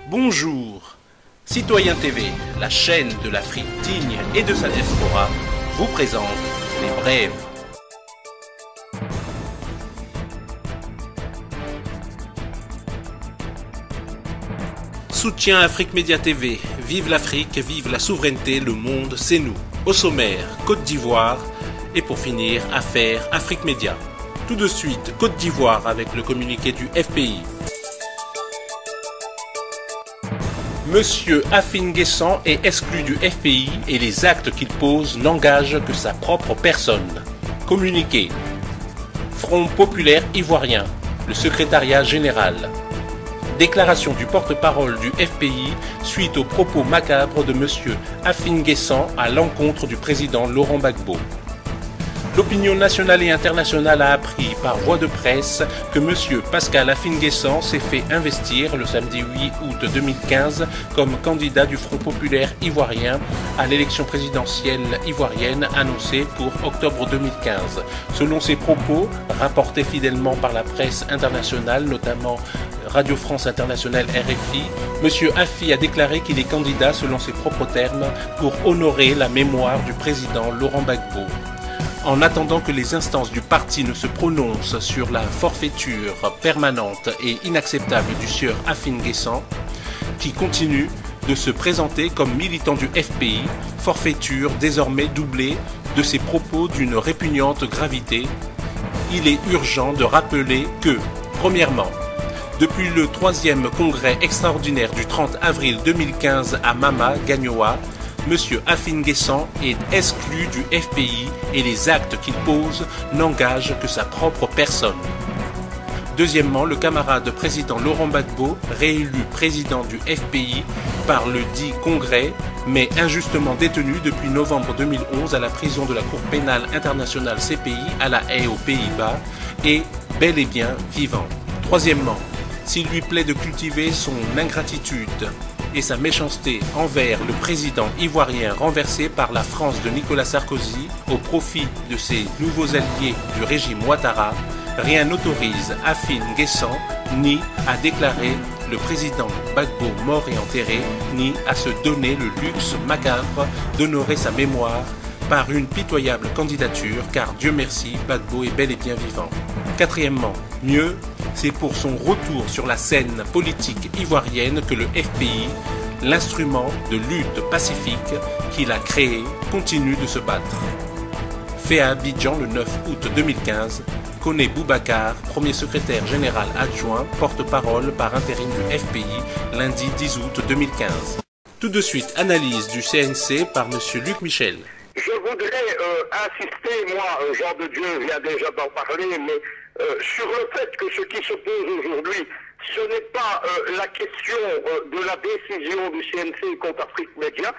Bonjour, Citoyen TV, la chaîne de l'Afrique digne et de sa diaspora, vous présente les brèves. Soutien Afrique Média TV, vive l'Afrique, vive la souveraineté, le monde, c'est nous. Au sommaire, Côte d'Ivoire et pour finir, affaires Afrique Média. Tout de suite, Côte d'Ivoire avec le communiqué du FPI. Monsieur Afin Guessan est exclu du FPI et les actes qu'il pose n'engagent que sa propre personne. Communiqué. Front populaire ivoirien, le secrétariat général. Déclaration du porte-parole du FPI suite aux propos macabres de monsieur Afin Guessan à l'encontre du président Laurent Gbagbo. L'opinion nationale et internationale a appris par voie de presse que M. Pascal Afin Guessan s'est fait investir le samedi 8 août 2015 comme candidat du Front populaire ivoirien à l'élection présidentielle ivoirienne annoncée pour octobre 2015. Selon ses propos, rapportés fidèlement par la presse internationale, notamment Radio France Internationale RFI, M. Affi a déclaré qu'il est candidat selon ses propres termes pour honorer la mémoire du président Laurent Gbagbo. En attendant que les instances du parti ne se prononcent sur la forfaiture permanente et inacceptable du sieur Afin Guessan, qui continue de se présenter comme militant du FPI, forfaiture désormais doublée de ses propos d'une répugnante gravité, il est urgent de rappeler que, premièrement, depuis le 3e congrès extraordinaire du 30 avril 2015 à Mama, Gagnoa, M. Afin Guessan est exclu du FPI et les actes qu'il pose n'engagent que sa propre personne. Deuxièmement, le camarade président Laurent Gbagbo, réélu président du FPI par le dit Congrès, mais injustement détenu depuis novembre 2011 à la prison de la Cour pénale internationale CPI à La Haye aux Pays-Bas, est bel et bien vivant. Troisièmement, s'il lui plaît de cultiver son ingratitude et sa méchanceté envers le président ivoirien renversé par la France de Nicolas Sarkozy au profit de ses nouveaux alliés du régime Ouattara, rien n'autorise Afin Guessan ni à déclarer le président Gbagbo mort et enterré, ni à se donner le luxe macabre d'honorer sa mémoire par une pitoyable candidature, car Dieu merci, Gbagbo est bel et bien vivant. Quatrièmement, mieux, c'est pour son retour sur la scène politique ivoirienne que le FPI, l'instrument de lutte pacifique qu'il a créé, continue de se battre. Fait à Abidjan le 9 août 2015, Koné Boubacar, premier secrétaire général adjoint, porte-parole par intérim du FPI, lundi 10 août 2015. Tout de suite, analyse du CNC par M. Luc Michel. Je voudrais insister, moi, Jean de Dieu vient déjà d'en parler, mais sur le fait que ce qui se pose aujourd'hui, ce n'est pas la question de la décision du CNC contre Afrique Média,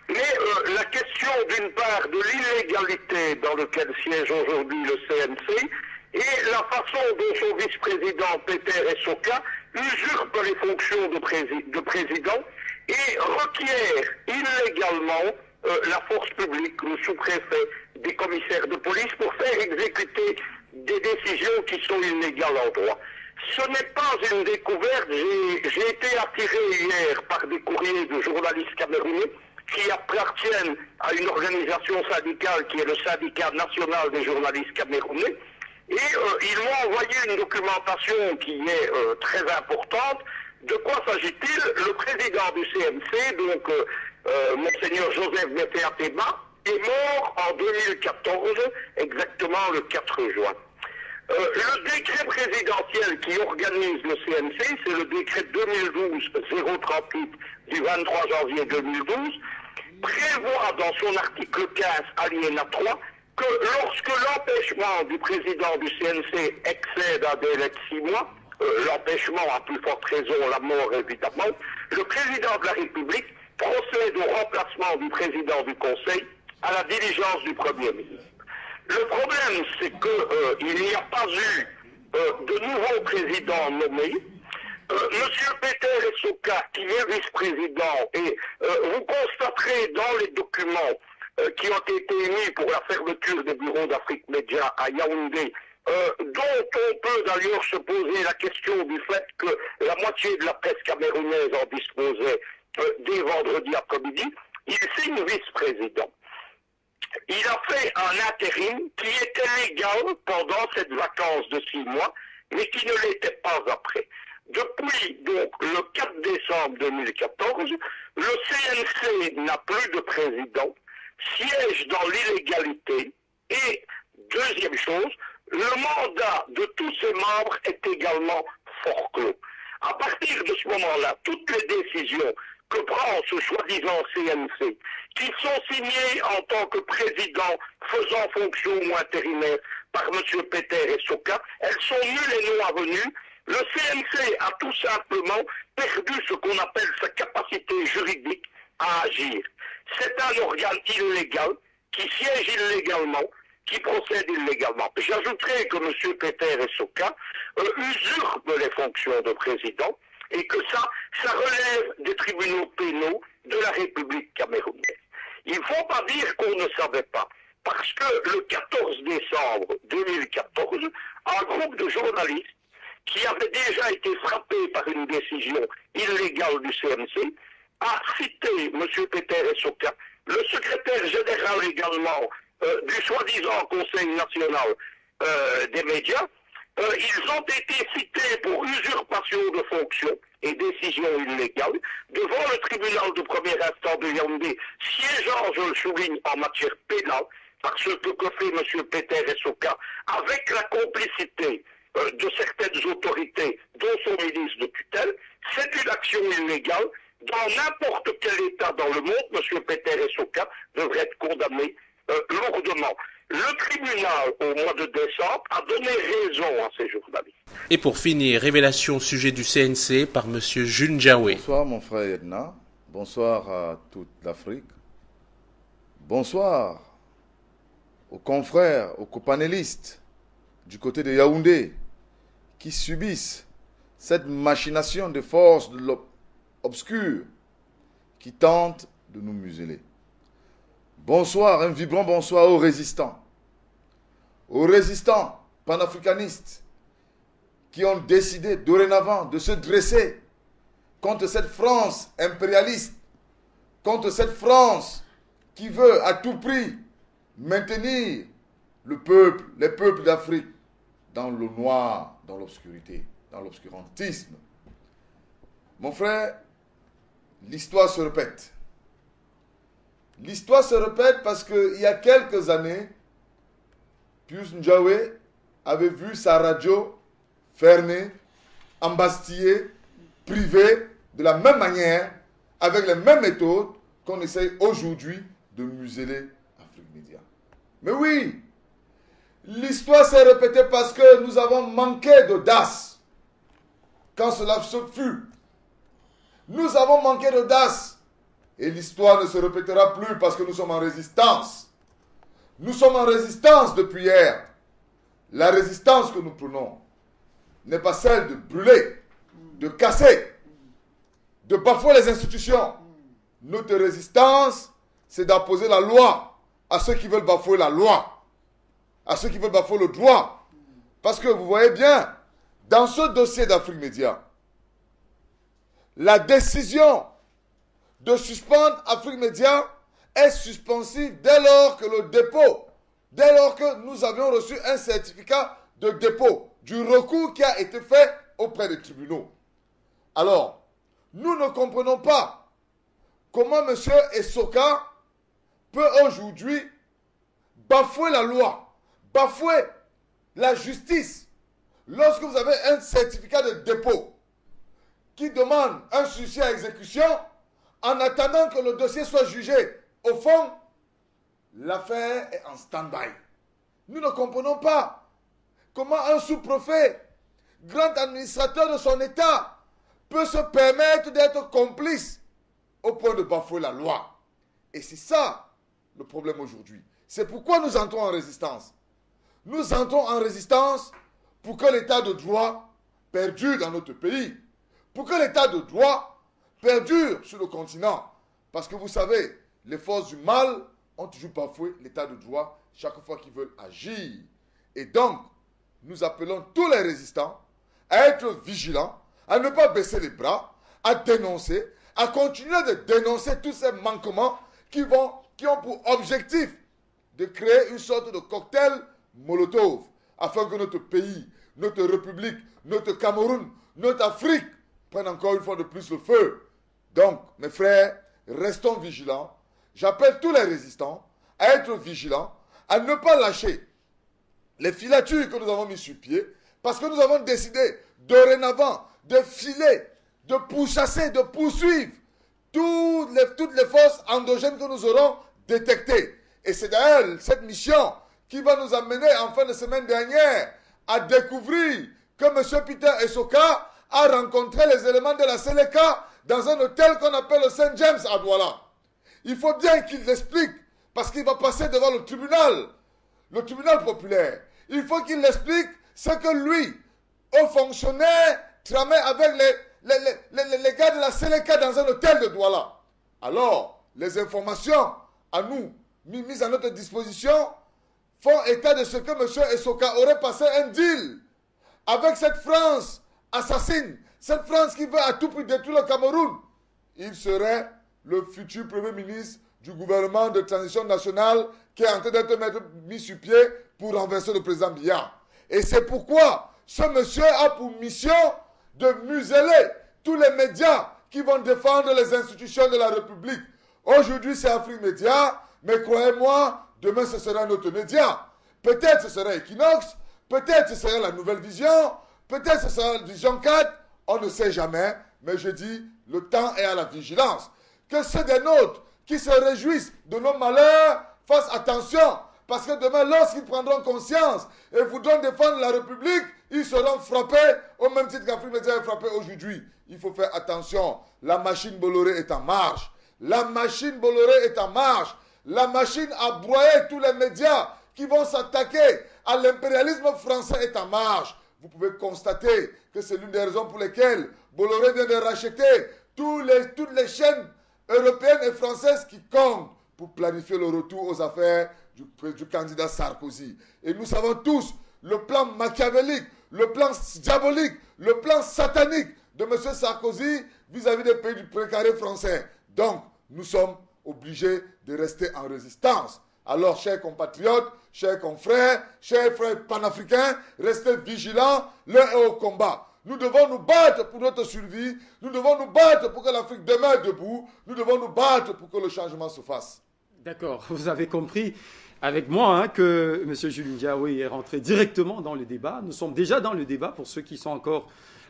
mais la question d'une part de l'illégalité dans laquelle siège aujourd'hui le CNC et la façon dont son vice-président Peter Essoka usurpe les fonctions de président et requiert illégalement la force publique, le sous-préfet, des commissaires de police pour faire exécuter des décisions qui sont illégales en droit. Ce n'est pas une découverte. J'ai été attiré hier par des courriers de journalistes camerounais qui appartiennent à une organisation syndicale qui est le syndicat national des journalistes camerounais. Et ils m'ont envoyé une documentation qui est très importante. De quoi s'agit-il? Le président du CNC, donc Monseigneur Joseph Bété-Ateba, est mort en 2014, exactement le 4 juin. Le décret présidentiel qui organise le CNC, c'est le décret 2012-038 du 23 janvier 2012, prévoit dans son article 15, alinéa 3, que lorsque l'empêchement du président du CNC excède un délai de 6 mois, l'empêchement à plus forte raison, la mort évidemment, le président de la République procède au remplacement du président du Conseil à la diligence du Premier ministre. Le problème, c'est qu'il n'y a pas eu de nouveau président nommé. Monsieur Peter Essoka, qui est vice-président, et vous constaterez dans les documents qui ont été émis pour la fermeture des bureaux d'Afrique Média à Yaoundé dont on peut d'ailleurs se poser la question du fait que la moitié de la presse camerounaise en disposait dès vendredi après-midi, il signe vice-président. Il a fait un intérim qui était légal pendant cette vacance de 6 mois, mais qui ne l'était pas après. Depuis donc le 4 décembre 2014, le CNC n'a plus de président, siège dans l'illégalité et, deuxième chose, le mandat de tous ses membres est également forclos. À partir de ce moment-là, toutes les décisions que prend ce soi-disant CNC, qui sont signées en tant que président faisant fonction ou intérimaire par M. Peter et Soka, elles sont nulles et non avenues. Le CNC a tout simplement perdu ce qu'on appelle sa capacité juridique à agir. C'est un organe illégal qui siège illégalement, qui procède illégalement. J'ajouterai que M. Peter et Soka usurpent les fonctions de président et que ça relève des tribunaux pénaux de la République camerounaise. Il ne faut pas dire qu'on ne savait pas, parce que le 14 décembre 2014, un groupe de journalistes qui avait déjà été frappé par une décision illégale du CNC a cité M. Peter et Soka, le secrétaire général également du soi-disant Conseil national des médias. Ils ont été cités pour usurpation de fonction et décision illégale devant le tribunal de premier instant de Yaoundé, siégeant, je le souligne, en matière pénale, parce que fait M. Peter et Soka, avec la complicité de certaines autorités, dont son ministre de tutelle. C'est une action illégale. Dans n'importe quel État dans le monde, M. Peter et Soka devraient être condamnés lourdement. Le tribunal, au mois de décembre, a donné raison à ces journalistes. Et pour finir, révélation au sujet du CNC par M. Jules Jaoué. Bonsoir mon frère Edna, bonsoir à toute l'Afrique, bonsoir aux confrères, aux copanélistes du côté de Yaoundé qui subissent cette machination de forces de l'obscur qui tentent de nous museler. Bonsoir, un vibrant bonsoir aux résistants panafricanistes qui ont décidé dorénavant de se dresser contre cette France impérialiste, contre cette France qui veut à tout prix maintenir le peuple, les peuples d'Afrique dans le noir, dans l'obscurité, dans l'obscurantisme. Mon frère, l'histoire se répète. L'histoire se répète parce qu'il y a quelques années, Pius Njawé avait vu sa radio fermée, embastillée, privée, de la même manière, avec les mêmes méthodes qu'on essaye aujourd'hui de museler Afrique Média. Mais oui, l'histoire s'est répétée parce que nous avons manqué d'audace quand cela se fut. Nous avons manqué d'audace. Et l'histoire ne se répétera plus parce que nous sommes en résistance. Nous sommes en résistance depuis hier. La résistance que nous prenons n'est pas celle de brûler, de casser, de bafouer les institutions. Notre résistance, c'est d'imposer la loi à ceux qui veulent bafouer la loi, à ceux qui veulent bafouer le droit. Parce que vous voyez bien, dans ce dossier d'Afrique Média, la décision de suspendre Afrique Média est suspensive dès lors que le dépôt, dès lors que nous avions reçu un certificat de dépôt du recours qui a été fait auprès des tribunaux. Alors, nous ne comprenons pas comment M. Essoka peut aujourd'hui bafouer la loi, bafouer la justice, lorsque vous avez un certificat de dépôt qui demande un sursis à exécution. En attendant que le dossier soit jugé, au fond, l'affaire est en stand-by. Nous ne comprenons pas comment un sous-préfet, grand administrateur de son État, peut se permettre d'être complice au point de bafouer la loi. Et c'est ça le problème aujourd'hui. C'est pourquoi nous entrons en résistance. Nous entrons en résistance pour que l'état de droit perdure dans notre pays. Pour que l'état de droit perdure sur le continent. Parce que vous savez, les forces du mal ont toujours bafoué l'état de droit chaque fois qu'ils veulent agir. Et donc, nous appelons tous les résistants à être vigilants, à ne pas baisser les bras, à dénoncer, à continuer de dénoncer tous ces manquements qui ont pour objectif de créer une sorte de cocktail Molotov, afin que notre pays, notre République, notre Cameroun, notre Afrique prennent encore une fois de plus le feu. Donc, mes frères, restons vigilants. J'appelle tous les résistants à être vigilants, à ne pas lâcher les filatures que nous avons mis sur pied, parce que nous avons décidé dorénavant de filer, de pourchasser, de poursuivre toutes les forces endogènes que nous aurons détectées. Et c'est d'ailleurs cette mission qui va nous amener en fin de semaine dernière à découvrir que M. Peter Essoka a rencontré les éléments de la Séléka dans un hôtel qu'on appelle le Saint James à Douala. Il faut bien qu'il l'explique, parce qu'il va passer devant le tribunal populaire. Il faut qu'il explique ce que lui, haut fonctionnaire, tramait avec les gars de la Séléka dans un hôtel de Douala. Alors, les informations à nous, mises à notre disposition, font état de ce que M. Essoka aurait passé un deal avec cette France assassine, cette France qui veut à tout prix détruire le Cameroun. Il serait le futur Premier ministre du gouvernement de transition nationale qui est en train d'être mis sur pied pour renverser le président Biya. Et c'est pourquoi ce monsieur a pour mission de museler tous les médias qui vont défendre les institutions de la République. Aujourd'hui, c'est Afrique Média, mais croyez-moi, demain, ce sera notre média. Peut-être ce sera Equinox, peut-être ce sera la Nouvelle Vision, peut-être ce sera Vision 4, on ne sait jamais, mais je dis, le temps est à la vigilance. Que ceux des nôtres qui se réjouissent de nos malheurs fassent attention, parce que demain, lorsqu'ils prendront conscience et voudront défendre la République, ils seront frappés au même titre qu'Afrique Média est frappé aujourd'hui. Il faut faire attention. La machine Bolloré est en marche. La machine Bolloré est en marche. La machine à broyer tous les médias qui vont s'attaquer à l'impérialisme français est en marche. Vous pouvez constater que c'est l'une des raisons pour lesquelles Bolloré vient de racheter toutes les chaînes européennes et françaises qui comptent pour planifier le retour aux affaires du candidat Sarkozy. Et nous savons tous le plan machiavélique, le plan diabolique, le plan satanique de M. Sarkozy vis-à-vis des pays du précaré français. Donc, nous sommes obligés de rester en résistance. Alors, chers compatriotes, chers confrères, chers frères panafricains, restez vigilants, l'un est au combat. Nous devons nous battre pour notre survie, nous devons nous battre pour que l'Afrique demeure debout, nous devons nous battre pour que le changement se fasse. D'accord, vous avez compris avec moi que M. Jules Ndiaye est rentré directement dans le débat. Nous sommes déjà dans le débat pour ceux qui sont encore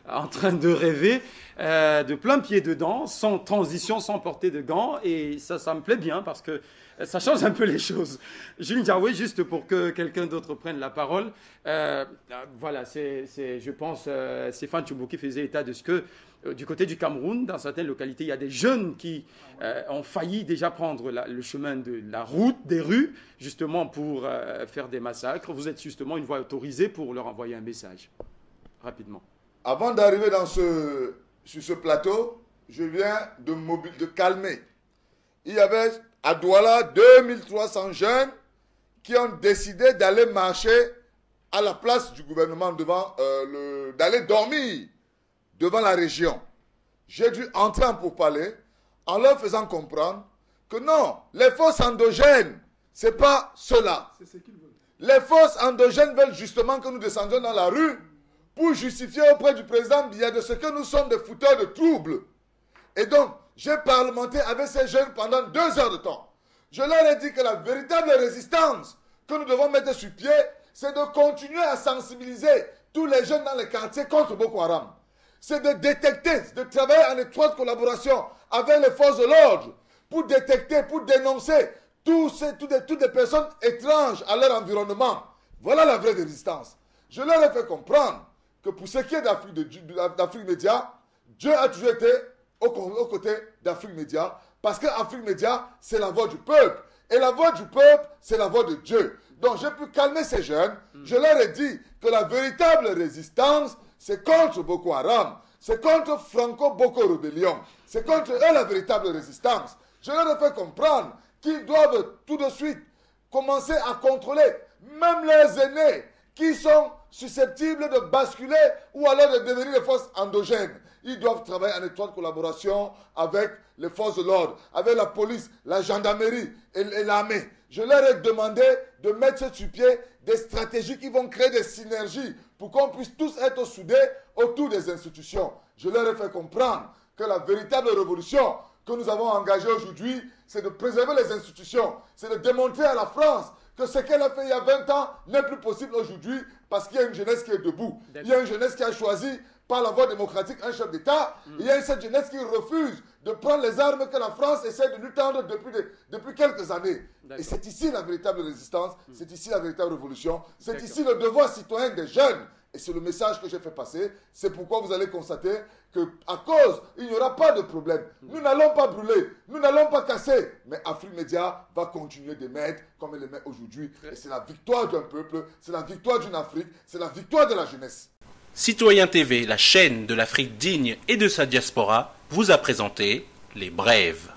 en train de rêver, de plein pied dedans, sans transition, sans porter de gants. Et ça me plaît bien parce que ça change un peu les choses. Jules Ndiaye, juste pour que quelqu'un d'autre prenne la parole. Voilà, je pense, Stéphane Tchoumbouki faisait état de ce que, du côté du Cameroun, dans certaines localités, il y a des jeunes qui ont failli déjà prendre le chemin de la route, des rues, justement pour faire des massacres. Vous êtes justement une voie autorisée pour leur envoyer un message, rapidement. Avant d'arriver sur ce plateau, je viens de calmer. Il y avait à Douala 2300 jeunes qui ont décidé d'aller marcher à la place du gouvernement d'aller dormir devant la région. J'ai dû entrer en pourparlers en leur faisant comprendre que non, les forces endogènes, ce n'est pas cela. C'est ce qu'ils veulent. Les forces endogènes veulent justement que nous descendions dans la rue pour justifier auprès du président Biya de ce que nous sommes des fouteurs de troubles. Et donc, j'ai parlementé avec ces jeunes pendant 2 heures de temps. Je leur ai dit que la véritable résistance que nous devons mettre sur pied, c'est de continuer à sensibiliser tous les jeunes dans les quartiers contre Boko Haram. C'est de détecter, de travailler en étroite collaboration avec les forces de l'ordre pour détecter, pour dénoncer toutes les personnes étranges à leur environnement. Voilà la vraie résistance. Je leur ai fait comprendre que pour ce qui est d'Afrique Média, Dieu a toujours été aux côtés d'Afrique Média, parce qu'Afrique Média, c'est la voix du peuple. Et la voix du peuple, c'est la voix de Dieu. Donc j'ai pu calmer ces jeunes. Je leur ai dit que la véritable résistance, c'est contre Boko Haram. C'est contre Franco-Boko Rebellion. C'est contre eux la véritable résistance. Je leur ai fait comprendre qu'ils doivent tout de suite commencer à contrôler même leurs aînés qui sont susceptibles de basculer ou alors de devenir des forces endogènes. Ils doivent travailler en étroite collaboration avec les forces de l'ordre, avec la police, la gendarmerie et l'armée. Je leur ai demandé de mettre sur pied des stratégies qui vont créer des synergies pour qu'on puisse tous être soudés autour des institutions. Je leur ai fait comprendre que la véritable révolution que nous avons engagée aujourd'hui, c'est de préserver les institutions, c'est de démontrer à la France que ce qu'elle a fait il y a 20 ans n'est plus possible aujourd'hui parce qu'il y a une jeunesse qui est debout. Il y a une jeunesse qui a choisi par la voie démocratique un chef d'État. Il y a cette jeunesse qui refuse de prendre les armes que la France essaie de lui tendre depuis quelques années. Et c'est ici la véritable résistance, c'est ici la véritable révolution, c'est ici le devoir citoyen des jeunes. Et c'est le message que j'ai fait passer. C'est pourquoi vous allez constater qu'à cause, il n'y aura pas de problème. Nous n'allons pas brûler, nous n'allons pas casser. Mais Afrique Média va continuer d'émettre comme elle émet aujourd'hui. Et c'est la victoire d'un peuple, c'est la victoire d'une Afrique, c'est la victoire de la jeunesse. Citoyen TV, la chaîne de l'Afrique digne et de sa diaspora, vous a présenté Les Brèves.